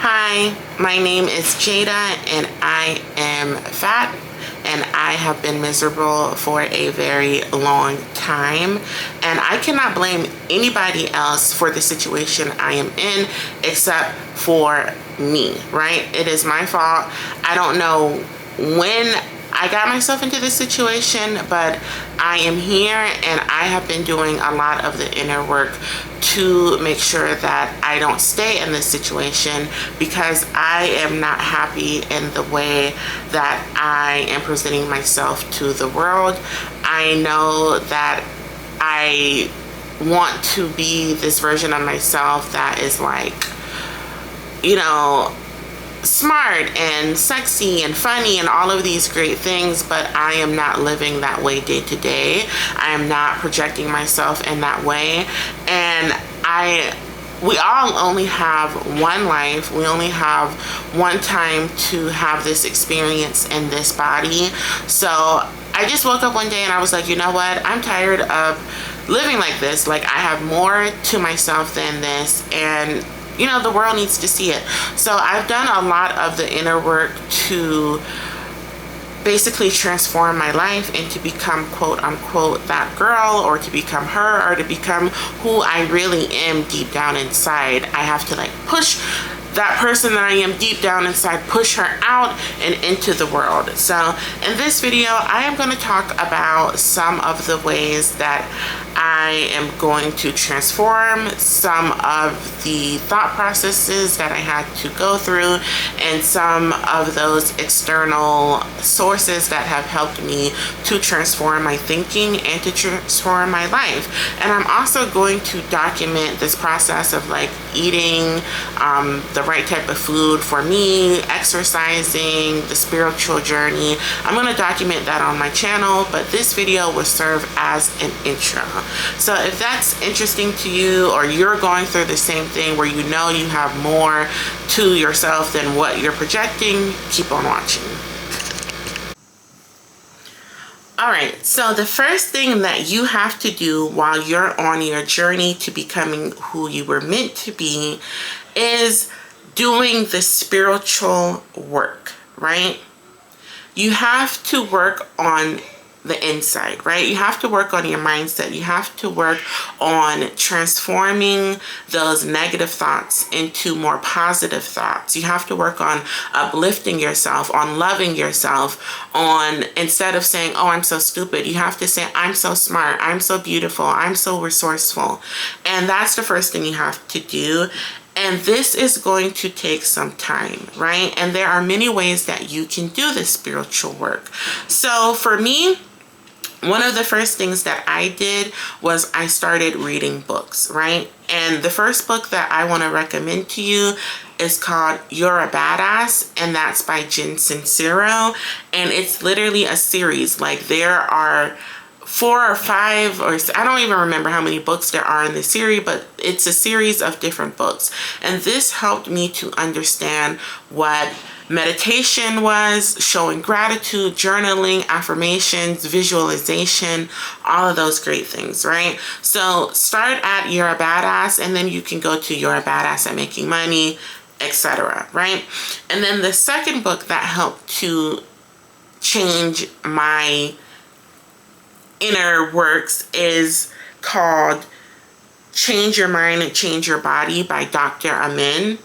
Hi, my name is Jada and I am fat and I have been miserable for a very long time, and I cannot blame anybody else for the situation I am in except for me, right? It is my fault. I don't know when I got myself into this situation, but I am here and I have been doing a lot of the inner work to make sure that I don't stay in this situation, because I am not happy in the way that I am presenting myself to the world. I know that I want to be this version of myself that is like, you know, smart and sexy and funny and all of these great things, but I am not living that way day to day. I am not projecting myself in that way, and we all only have one life. We only have one time to have this experience in this body. So I just woke up one day and I was like, you know what? I'm tired of living like this. Like, I have more to myself than this, and you know, the world needs to see it. So I've done a lot of the inner work to basically transform my life and to become quote unquote that girl, or to become her, or to become who I really am deep down inside. I have to like push that person that I am deep down inside, push her out and into the world. So in this video, I am going to talk about some of the ways that I am going to transform some of the thought processes that I had to go through, and some of those external sources that have helped me to transform my thinking and to transform my life. And I'm also going to document this process of like eating the right type of food for me, exercising, the spiritual journey. I'm going to document that on my channel, but this video will serve as an intro. So if that's interesting to you, or you're going through the same thing where you know you have more to yourself than what you're projecting, keep on watching. Alright, so the first thing that you have to do while you're on your journey to becoming who you were meant to be is doing the spiritual work, right? You have to work on the inside, right? You have to work on your mindset. You have to work on transforming those negative thoughts into more positive thoughts. You have to work on uplifting yourself, on loving yourself, on, instead of saying, oh, I'm so stupid, you have to say, I'm so smart, I'm so beautiful, I'm so resourceful. And that's the first thing you have to do. And this is going to take some time, right? And there are many ways that you can do this spiritual work. So for me, one of the first things that I did was I started reading books, right? And the first book that I want to recommend to you is called You're a Badass, and that's by Jen Sincero. And it's literally a series. Like, there are 4 or 5, or I don't even remember how many books there are in the series, but it's a series of different books. And this helped me to understand what meditation was, showing gratitude, journaling, affirmations, visualization, all of those great things, right? So start at You're a Badass, and then you can go to You're a Badass at Making Money, etc., right? And then the second book that helped to change my inner works is called Change Your Mind and Change Your Body by Dr. Amen.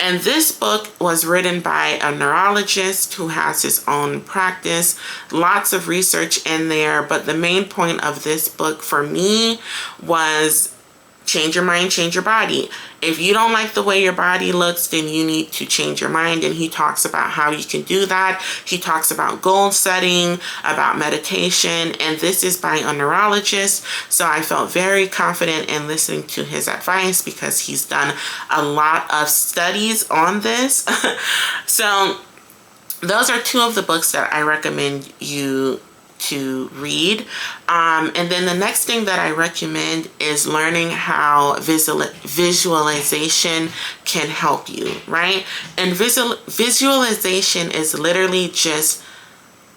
And this book was written by a neurologist who has his own practice. Lots of research in there, but the main point of this book for me was change your mind, change your body. If you don't like the way your body looks, then you need to change your mind. And he talks about how you can do that. He talks about goal setting, about meditation, and this is by a neurologist. So I felt very confident in listening to his advice because he's done a lot of studies on this. So those are 2 of the books that I recommend you to read. And then the next thing that I recommend is learning how visualization can help you, right? And visualization is literally just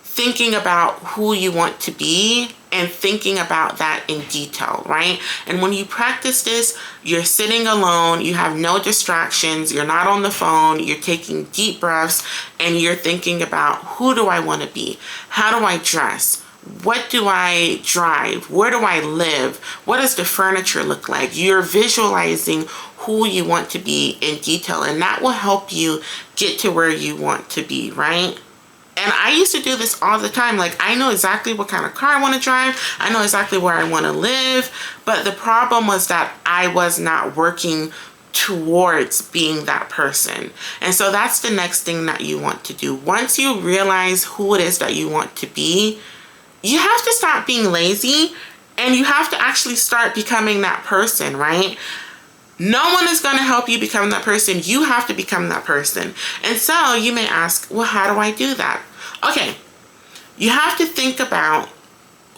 thinking about who you want to be and thinking about that in detail, right? And when you practice this, you're sitting alone, you have no distractions, you're not on the phone, you're taking deep breaths, and you're thinking about, who do I want to be? How do I dress? What do I drive? Where do I live? What does the furniture look like? You're visualizing who you want to be in detail, and that will help you get to where you want to be, right? And I used to do this all the time. Like, I know exactly what kind of car I want to drive. I know exactly where I want to live. But the problem was that I was not working towards being that person. And so that's the next thing that you want to do. Once you realize who it is that you want to be, you have to stop being lazy, and you have to actually start becoming that person, right? No one is going to help you become that person. You have to become that person. And so you may ask, well, how do I do that? Okay, you have to think about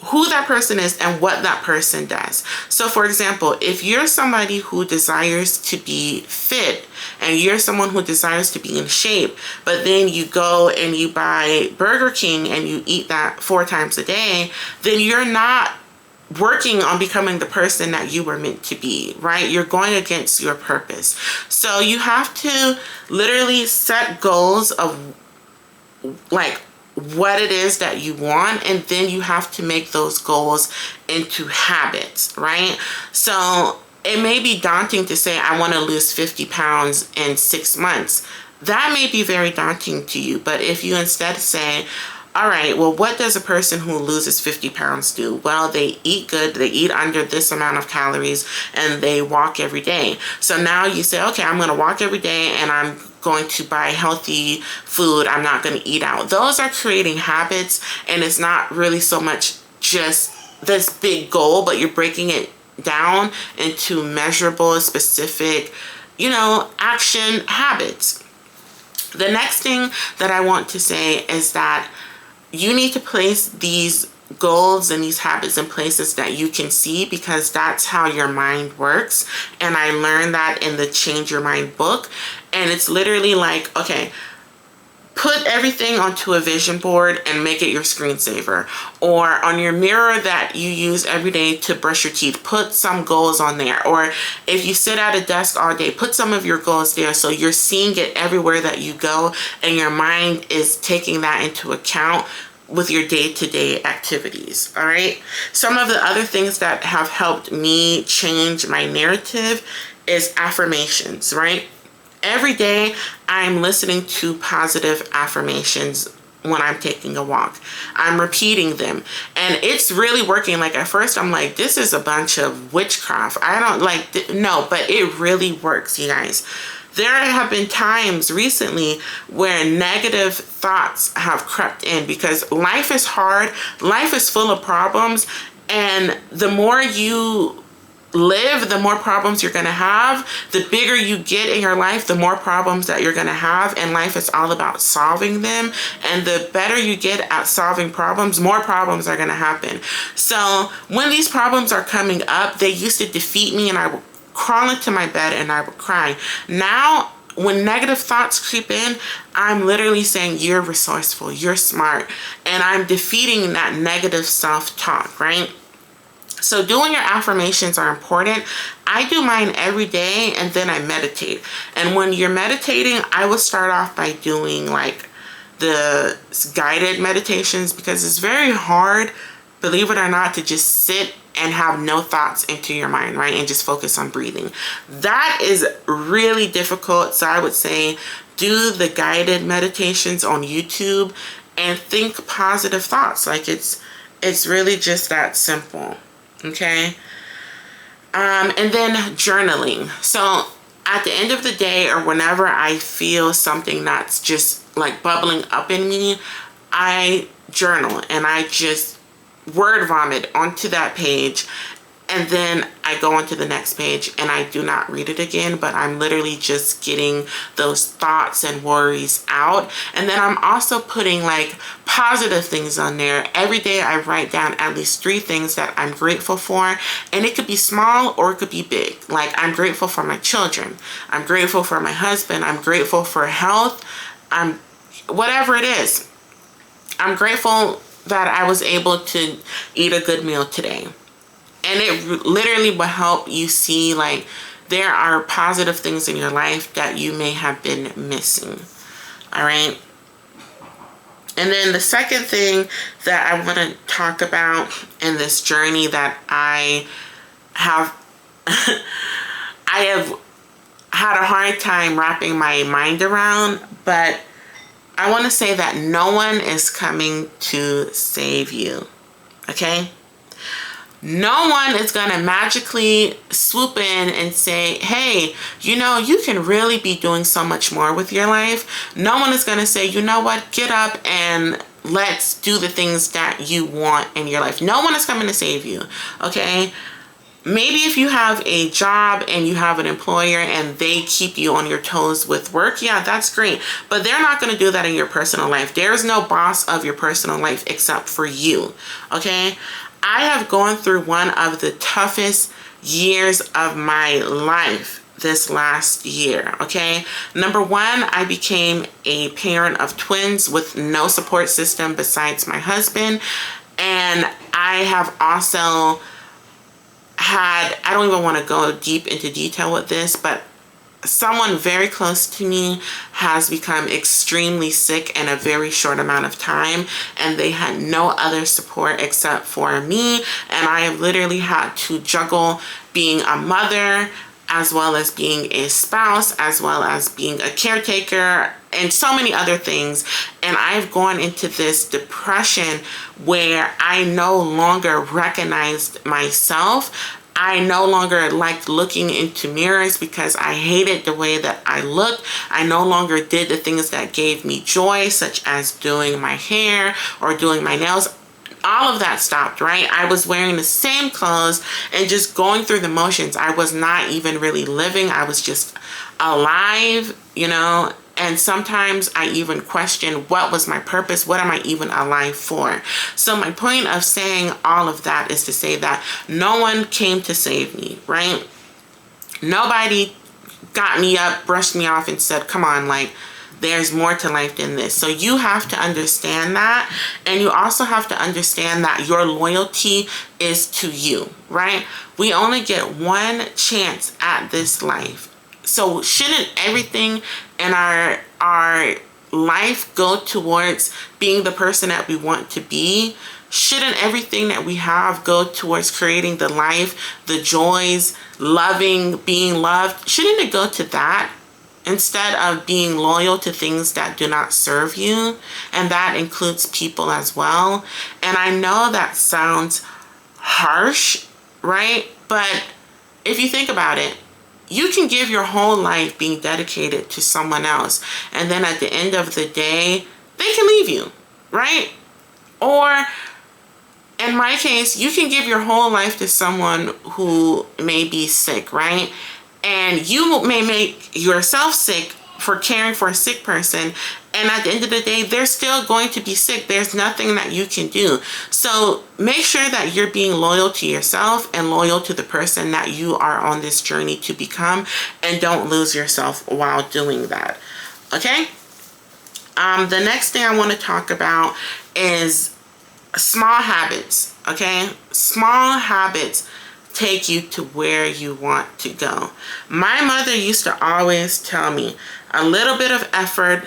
who that person is and what that person does. So for example, if you're somebody who desires to be fit and you're someone who desires to be in shape, but then you go and you buy Burger King and you eat that 4 times a day, then you're not working on becoming the person that you were meant to be, right? You're going against your purpose. So you have to literally set goals of like what it is that you want, and then you have to make those goals into habits, right? So it may be daunting to say, I want to lose 50 pounds in 6 months. That may be very daunting to you, but if you instead say, all right, well, what does a person who loses 50 pounds do? Well, they eat good, they eat under this amount of calories, and they walk every day. So now you say, okay, I'm going to walk every day, and I'm going to buy healthy food. I'm not going to eat out. Those are creating habits, and it's not really so much just this big goal, but you're breaking it down into measurable, specific, action habits. The next thing that I want to say is that you need to place these goals and these habits in places that you can see, because that's how your mind works. And I learned that in the Change Your Mind book. And it's literally like, okay, put everything onto a vision board and make it your screensaver. Or on your mirror that you use every day to brush your teeth, put some goals on there. Or if you sit at a desk all day, put some of your goals there so you're seeing it everywhere that you go, and your mind is taking that into account with your day-to-day activities. All right. Some of the other things that have helped me change my narrative is affirmations, right? Every day I'm listening to positive affirmations when I'm taking a walk. I'm repeating them, and it's really working. Like, at first I'm like, this is a bunch of witchcraft. I don't like, no, but it really works, you guys. There have been times recently where negative thoughts have crept in, because life is hard, life is full of problems, and the more you live, the more problems you're going to have. The bigger you get in your life, the more problems that you're going to have, and life is all about solving them. And the better you get at solving problems, more problems are going to happen. So when these problems are coming up, they used to defeat me, and I would crawl into my bed and I would cry. Now, when negative thoughts creep in, I'm literally saying, you're resourceful, you're smart, and I'm defeating that negative self-talk, right? So doing your affirmations are important. I do mine every day, and then I meditate. And when you're meditating, I will start off by doing like the guided meditations, because it's very hard, believe it or not, to just sit and have no thoughts into your mind, right? And just focus on breathing. That is really difficult. So I would say do the guided meditations on YouTube and think positive thoughts. Like, it's really just that simple. Okay. And then journaling. So at the end of the day, or whenever I feel something that's just like bubbling up in me, I journal, and I just word vomit onto that page, and then I go on to the next page and I do not read it again, but I'm literally just getting those thoughts and worries out. And then I'm also putting like positive things on there. Every day I write down at least 3 things that I'm grateful for, and it could be small or it could be big. Like, I'm grateful for my children, I'm grateful for my husband, I'm grateful for health, whatever it is. I'm grateful that I was able to eat a good meal today. And it literally will help you see like there are positive things in your life that you may have been missing. All right. And then the second thing that I want to talk about in this journey that I have I have had a hard time wrapping my mind around, but I want to say that no one is coming to save you. Okay? No one is going to magically swoop in and say, hey, you know, you can really be doing so much more with your life. No one is going to say, you know what, get up and let's do the things that you want in your life. No one is coming to save you, okay? Maybe if you have a job and you have an employer and they keep you on your toes with work, yeah, that's great. But they're not going to do that in your personal life. There is no boss of your personal life except for you, okay? I have gone through one of the toughest years of my life this last year, okay? Number one, I became a parent of twins with no support system besides my husband. And I have also had, I don't even want to go deep into detail with this, but someone very close to me has become extremely sick in a very short amount of time, and they had no other support except for me. And I have literally had to juggle being a mother as well as being a spouse, as well as being a caretaker, and so many other things. And I've gone into this depression where I no longer recognized myself. I no longer liked looking into mirrors because I hated the way that I looked. I no longer did the things that gave me joy, such as doing my hair or doing my nails. All of that stopped, right? I was wearing the same clothes and just going through the motions. I was not even really living. I was just alive, you know? And sometimes I even question, what was my purpose? What am I even alive for? So my point of saying all of that is to say that no one came to save me, right? Nobody got me up, brushed me off and said, come on, like, there's more to life than this. So you have to understand that. And you also have to understand that your loyalty is to you, right? We only get one chance at this life. So shouldn't everything in our life go towards being the person that we want to be? Shouldn't everything that we have go towards creating the life, the joys, loving, being loved? Shouldn't it go to that instead of being loyal to things that do not serve you? And that includes people as well. And I know that sounds harsh, right? But if you think about it, you can give your whole life being dedicated to someone else, and then at the end of the day, they can leave you, right? Or in my case, you can give your whole life to someone who may be sick, right? And you may make yourself sick for caring for a sick person, and at the end of the day, they're still going to be sick. There's nothing that you can do. So make sure that you're being loyal to yourself and loyal to the person that you are on this journey to become, and don't lose yourself while doing that. Okay? The next thing I want to talk about is small habits. Okay? Small habits take you to where you want to go. My mother used to always tell me, a little bit of effort,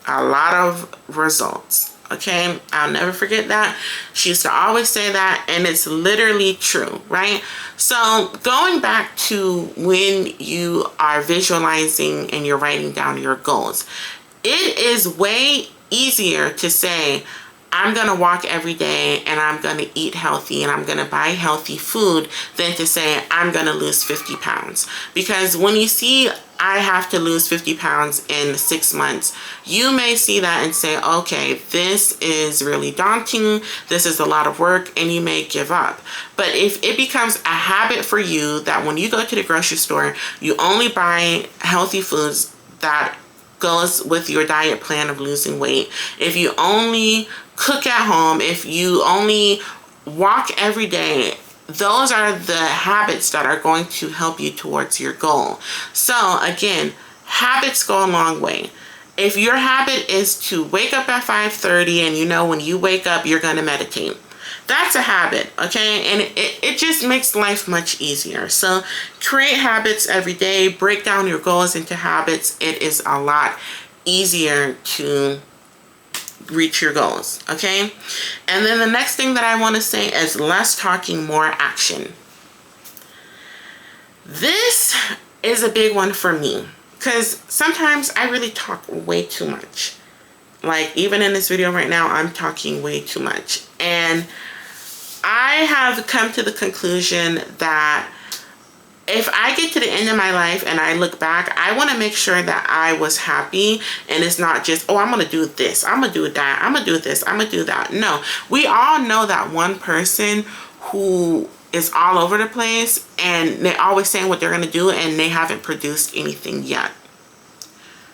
a lot of results. Okay, I'll never forget that. She used to always say that, and it's literally true, right? So going back to when you are visualizing and you're writing down your goals, it is way easier to say, I'm going to walk every day and I'm going to eat healthy and I'm going to buy healthy food than to say I'm going to lose 50 pounds. Because when you see I have to lose 50 pounds in 6 months, you may see that and say, okay, this is really daunting. This is a lot of work, and you may give up. But if it becomes a habit for you that when you go to the grocery store, you only buy healthy foods that goes with your diet plan of losing weight, if you only cook at home, if you only walk every day, those are the habits that are going to help you towards your goal. So again, habits go a long way. If your habit is to wake up at 5:30 and you know when you wake up you're going to meditate, that's a habit, okay? And it just makes life much easier. So create habits every day, break down your goals into habits. It is a lot easier to reach your goals, okay? And then the next thing that I want to say is less talking, more action. This is a big one for me because sometimes I really talk way too much. Like even in this video right now, I'm talking way too much. And I have come to the conclusion that if I get to the end of my life and I look back, I want to make sure that I was happy and it's not just, oh, I'm going to do this, I'm going to do that, I'm going to do this, I'm going to do that. No, we all know that one person who is all over the place and they're always saying what they're going to do and they haven't produced anything yet.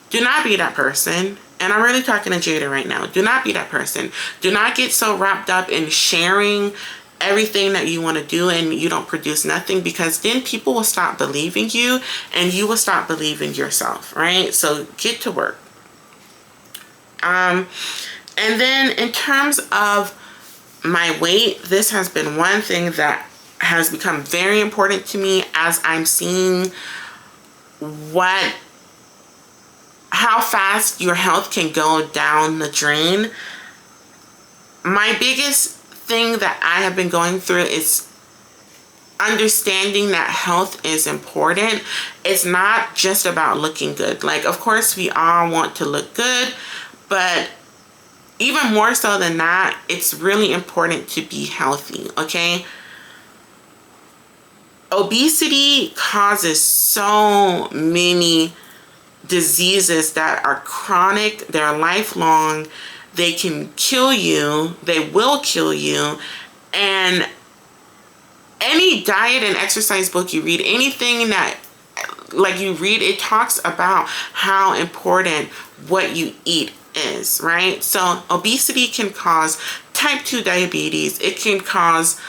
Do not be that person. And I'm really talking to Jada right now. Do not be that person. Do not get so wrapped up in sharing everything that you want to do and you don't produce nothing, because then people will stop believing you and you will stop believing yourself, right? So get to work. And then in terms of my weight, this has been one thing that has become very important to me as I'm seeing how fast your health can go down the drain. My biggest thing that I have been going through is understanding that health is important. It's not just about looking good. Like, of course, we all want to look good, but even more so than that, it's really important to be healthy, okay? Obesity causes so many diseases that are chronic, they're lifelong, they can kill you, they will kill you. And any diet and exercise book you read, anything that you read, it talks about how important what you eat is, right? So obesity can cause type 2 diabetes, it can cause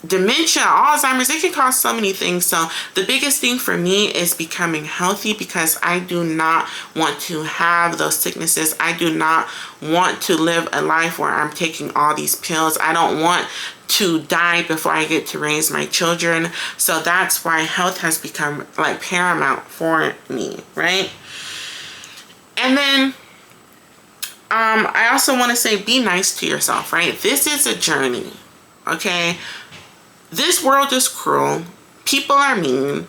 dementia, Alzheimer's, it can cause so many things. So the biggest thing for me is becoming healthy, because I do not want to have those sicknesses. I do not want to live a life where I'm taking all these pills. I don't want to die before I get to raise my children. So that's why health has become like paramount for me, right? And then I also want to say, be nice to yourself, right? This is a journey, okay? This world is cruel. People are mean.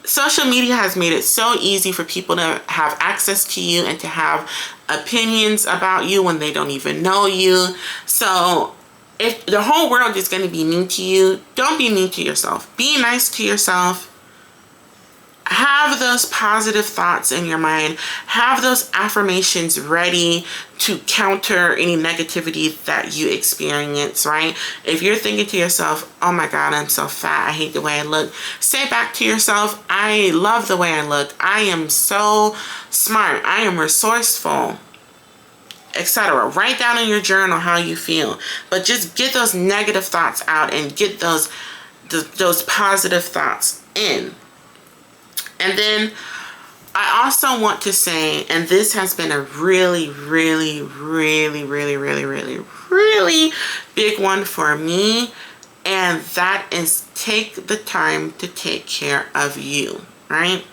Social media has made it so easy for people to have access to you and to have opinions about you when they don't even know you. So if the whole world is going to be mean to you, don't be mean to yourself. Be nice to yourself. Have those positive thoughts in your mind. Have those affirmations ready to counter any negativity that you experience, right? If you're thinking to yourself, oh my God, I'm so fat, I hate the way I look, say back to yourself, I love the way I look, I am so smart, I am resourceful, etc. Write down in your journal how you feel, but just get those negative thoughts out and get those positive thoughts in. And then I also want to say, and this has been a really, really, really, really, really, really, really big one for me, and that is take the time to take care of you, right?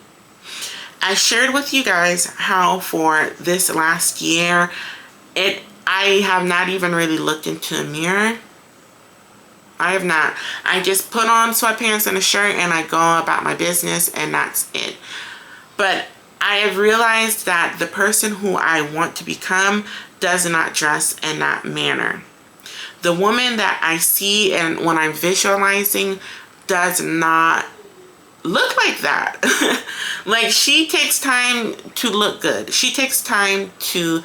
I shared with you guys how for this last year, I have not even really looked into a mirror. I have not. I just put on sweatpants and a shirt and I go about my business, and that's it. But I have realized that the person who I want to become does not dress in that manner. The woman that I see and when I'm visualizing does not look like that. Like, she takes time to look good. She takes time to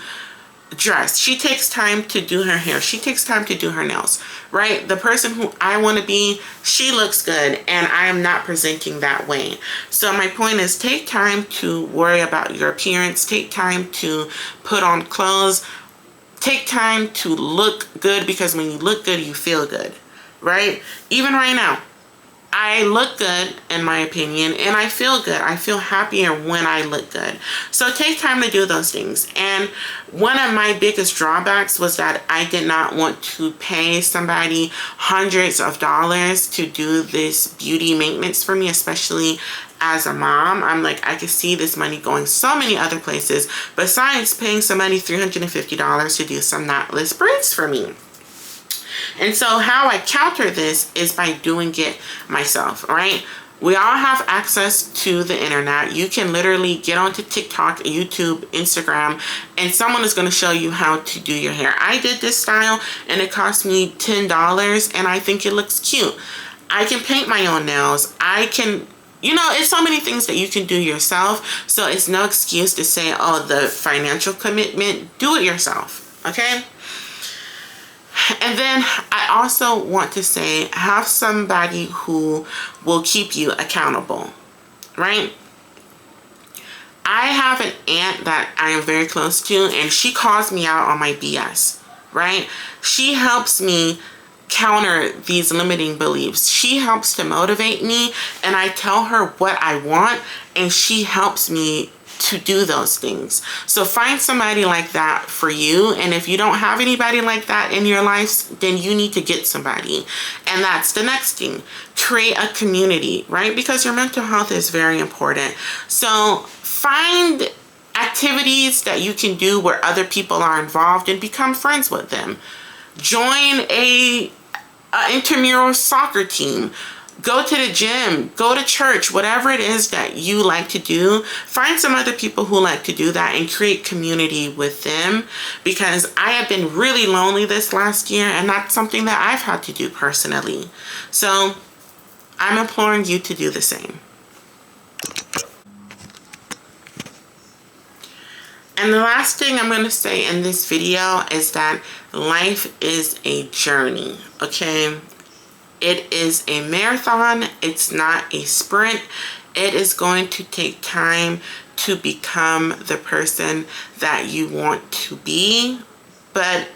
dress. She takes time to do her hair. She takes time to do her nails, right? The person who I want to be, she looks good, and I am not presenting that way. So my point is, take time to worry about your appearance. Take time to put on clothes. Take time to look good, because when you look good, you feel good, right? Even right now, I look good, in my opinion, and I feel good. I feel happier when I look good. So take time to do those things. And one of my biggest drawbacks was that I did not want to pay somebody hundreds of dollars to do this beauty maintenance for me, especially as a mom. I'm like, I could see this money going so many other places besides paying somebody $350 to do some knotless braids for me. And so how I counter this is by doing it myself, right? We all have access to the internet. You can literally get onto TikTok, YouTube, Instagram, and someone is going to show you how to do your hair. I did this style and it cost me $10 and I think it looks cute. I can paint my own nails. I can, you know, it's so many things that you can do yourself. So it's no excuse to say, oh, the financial commitment, do it yourself, okay? And then I also want to say, have somebody who will keep you accountable, right? I have an aunt that I am very close to, and she calls me out on my BS, right? She helps me counter these limiting beliefs. She helps to motivate me, and I tell her what I want, and she helps me to do those things. So find somebody like that for you. And if you don't have anybody like that in your life, then you need to get somebody. And that's the next thing. Create a community, right? Because your mental health is very important. So find activities that you can do where other people are involved and become friends with them. Join a intramural soccer team. Go to the gym, go to church, whatever it is that you like to do. Find some other people who like to do that and create community with them, because I have been really lonely this last year, and that's something that I've had to do personally. So I'm imploring you to do the same. And the last thing I'm going to say in this video is that life is a journey, okay? It is a marathon. It's not a sprint. It is going to take time to become the person that you want to be, but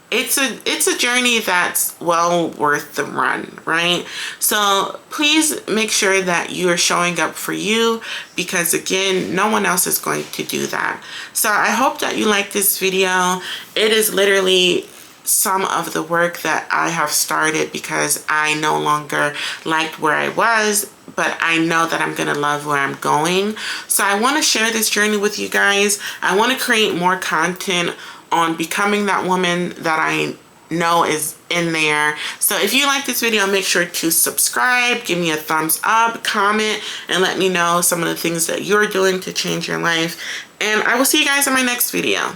it's a journey that's well worth the run, right? So please make sure that you are showing up for you, because again, no one else is going to do that. So I hope that you like this video. It is literally some of the work that I have started because I no longer liked where I was, but I know that I'm gonna love where I'm going. So I want to share this journey with you guys. I want to create more content on becoming that woman that I know is in there. So if you like this video, make sure to subscribe, give me a thumbs up, comment, and let me know some of the things that you're doing to change your life. And I will see you guys in my next video.